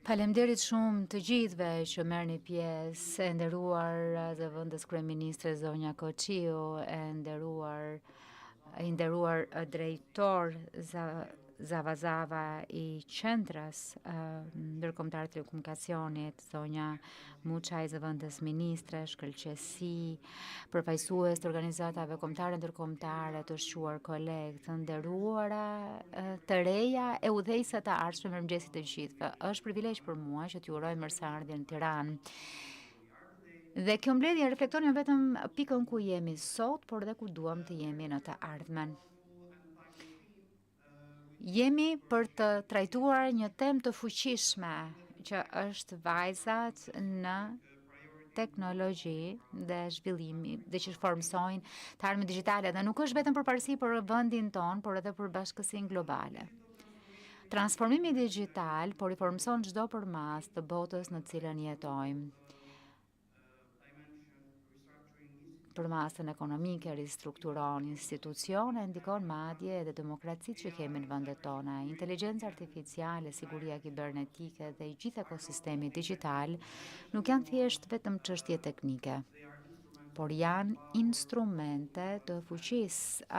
Faleminderit shumë të gjithëve që merrni pjesë, e nderuar zëvendës kryeministre zonja Koçiu, i nderuar drejtor Zavazava i qendrës ndërkombëtare të telekomunikacionit, zonja Muçaj, zëvendës ministre, shkëlqësi, përfaqësues të organizatave kombëtare ndërkombëtare, të shquar kolegë, të nderuara, të reja e udhëheqësa të ardhshme, mirëmëngjesit të gjithëve. Është privilegj për mua që t'ju uroj mirëseardhjen në Tiranë. Dhe kjo mbledhje reflekton jo vetëm pikën ku jemi sot, por dhe ku duam të jemi në të ardhmen. Jemi për të trajtuar një temë të fuqishme që është vajzat në teknologji dhe zhvillimi dhe që formsojnë të ardhmen digjitale dhe nuk është vetëm përparësi për vendin ton, por edhe për bashkësinë globale. Transformimi digjital por i formson çdo përmas të botës në cilën jetojmë. Përmasën ekonomike ristrukturon institucione, ndikon madje edhe demokracitë që kemi në vendet tona. Inteligjenca artificiale, siguria kibernetike dhe i gjithë ekosistemi digjital nuk janë thjesht vetëm çështje teknike, por janë instrumente të fuqisë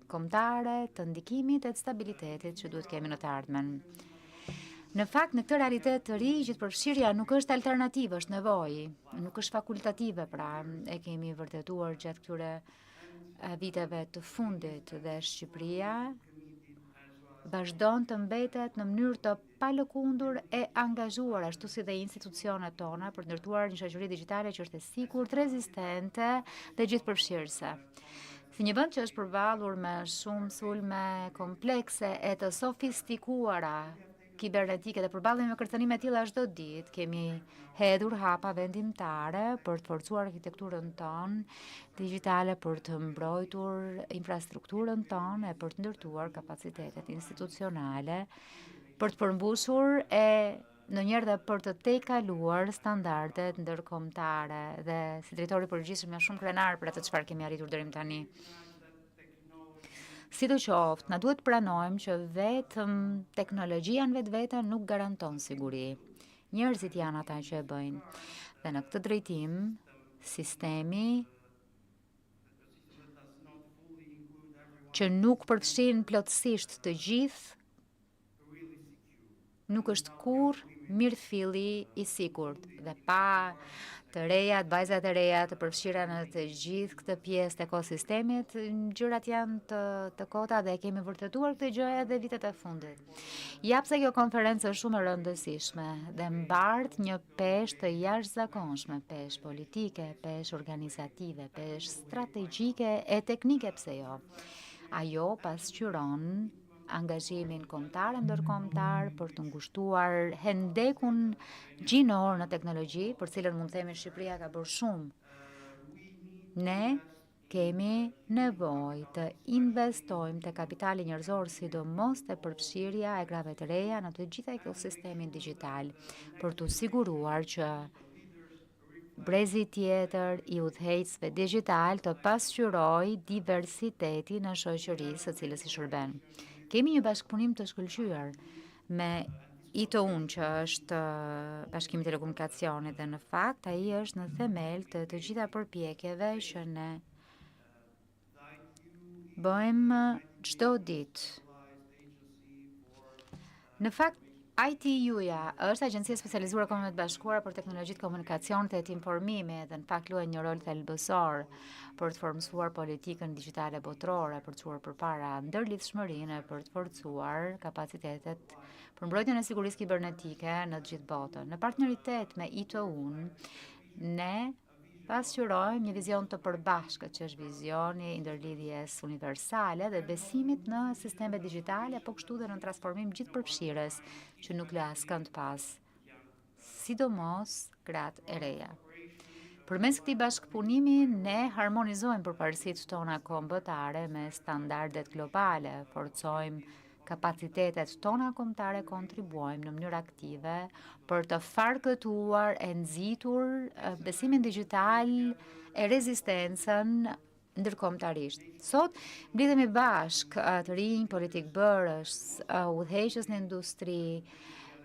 kombëtare, të ndikimit e të stabilitetit që duhet kemi në të ardhmen. Në fakt, në këtë realitet të ri, gjithëpërfshirja nuk është alternativë, është nevojë, nuk është fakultative, pra e kemi vërtetuar gjatë këtyre viteve të fundit dhe Shqipëria vazhdon të mbetet në mënyrë të palëkundur e angazhuar, ashtu si dhe institucionet tona për të ndërtuar një shoqëri digjitale që është e sigurt, rezistente dhe gjithëpërfshirëse. Si një vend që është përballur me shumë sulme komplekse e të sofistikuara kibernetike dhe përballemi me kërcënime të tilla çdo ditë, kemi hedhur hapa vendimtare për të forcuar arkitekturën tonë digjitale, për të mbrojtur infrastrukturën tonë e për të ndërtuar kapacitetet institucionale, për të përmbushur e ndonjëherë dhe për të tejkaluar standardet ndërkombëtare dhe si drejtori përgjithshëm jam shumë krenar për atë çfarë kemi arritur deri më tani. Sidoqoftë, na duhet pranojmë që vetëm teknologjia në vetvete nuk garanton siguri. Njerëzit janë ata që e bëjnë. Dhe në këtë drejtim, sistemi që nuk përfshin plotësisht të gjithë nuk është kurrë mirëfilli i sigurt dhe pa të rejat, vajzat e reja të përfshira në të gjithë këtë pjesë të ekosistemit, gjërat janë të kota dhe kemi vërtetuar këtë gjë edhe vitet e fundit. Ja pse kjo konferencë është shumë e rëndësishme dhe mbart një peshë të jashtëzakonshme, peshë politike, peshë organizative, peshë strategjike e teknike, pse jo. Ajo pasqyron angazhimin kombëtar e ndërkombëtar për të ngushtuar hendekun gjinor në teknologji, për cilën mund të themi Shqipëria ka bërë shumë. Ne kemi nevojë të investojmë te kapitali njerëzor, sidomos te përfshirja e grave të reja në të gjitha ekosistemin digjital, për të siguruar që brezi tjetër i udhëheqësve digjital të pasqyrojë diversitetin në shoqërisë së cilës i shërben. Kemi një bashkëpunim të shkëlqyer me ITU-n, që është Bashkimi i Telekomunikacionit, dhe në fakt ai është në themel të gjitha përpjekjeve që ne bëjmë çdo ditë. Në fakt, ITU-ja është agjencia specializuar e Kombeve të Bashkuara për teknologjitë komunikacionit dhe të informimit dhe në fakt luajnë një rol thelbësor për të formsuar politikën digjitale botërore, për të çuar përpara ndërlidhshmërinë e për të forcuar kapacitetet për mbrojtjen e sigurisë kibernetike në të gjithë botën. Në partneritet me ITU-n, ne pasqyrojmë një vizion të përbashkët, që është vizioni i ndërlidhjes universale dhe besimit në sisteme digjitale, po kështu dhe në transformim gjithëpërfshirës që nuk lë askënd pas, sidomos gratë e reja. Përmes këtij bashkëpunimi ne harmonizojmë përparësitë tona kombëtare me standardet globale, forcojmë kapacitetet tona kombëtare, kontribuojmë në mënyrë aktive për të farkëtuar e nxitur besimin digjital e rezistencën ndërkombëtarisht. Sot mblidhemi bashkë të rinj, politikë bërës, udhëheqës në industri,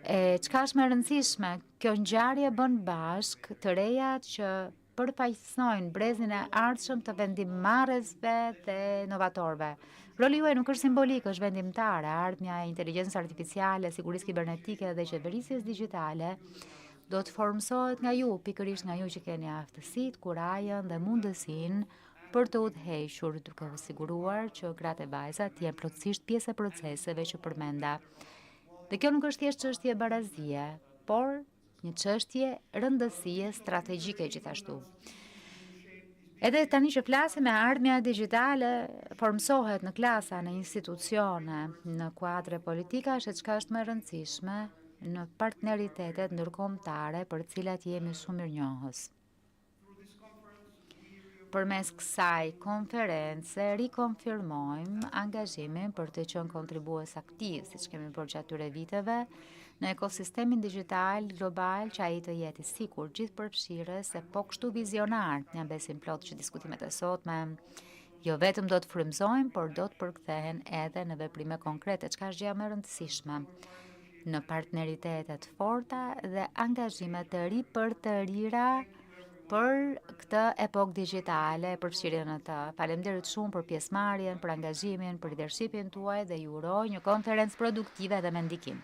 Çka është më e rëndësishme, kjo ngjarje bën bashk të rejat që përfaqësojnë brezin e ardhshëm të vendimmarrësve dhe inovatorëve. Roli juaj nuk është simbolik, është vendimtar. Ardhmja e inteligjencës artificiale, sigurisë kibernetike dhe qeverisjes digjitale do të formësohet nga ju, pikërisht nga ju që keni aftësitë, kurajën dhe mundësinë për të udhëhequr, duke u siguruar që gratë e vajzat të jenë plotësisht pjesë e proceseve që përmenda. Dhe kjo nuk është thjesht çështje barazie, por një çështje rëndësie strategjike gjithashtu. Edhe tani që flasim, ardhmja digjitale formsohet në klasa, në institucione, në kuadre politikash, e çka është më e rëndësishme në partneritetet ndërkombëtare për të cilat jemi shumë mirënjohës. Përmes kësaj konference rikonfirmojmë angazhimin për të qenë kontribues aktiv, siç kemi bërë gjatë këtyre viteve, në ekosistemin digjital global që ai të jetë i sigurt, gjithëpërfshirës e po kështu vizionar. Jam besim plot që diskutimet e sotme jo vetëm do të frymëzojnë, por do të përkthehen edhe në veprime konkrete, çka është gjë më e rëndësishme, në partneritete të forta dhe angazhime të ri për të rira për këtë epokë digjitale, përfshirjen në të. Faleminderit shumë për pjesëmarrjen, për angazhimin, për leadershipin tuaj dhe ju uroj një konferencë produktive dhe me ndikim.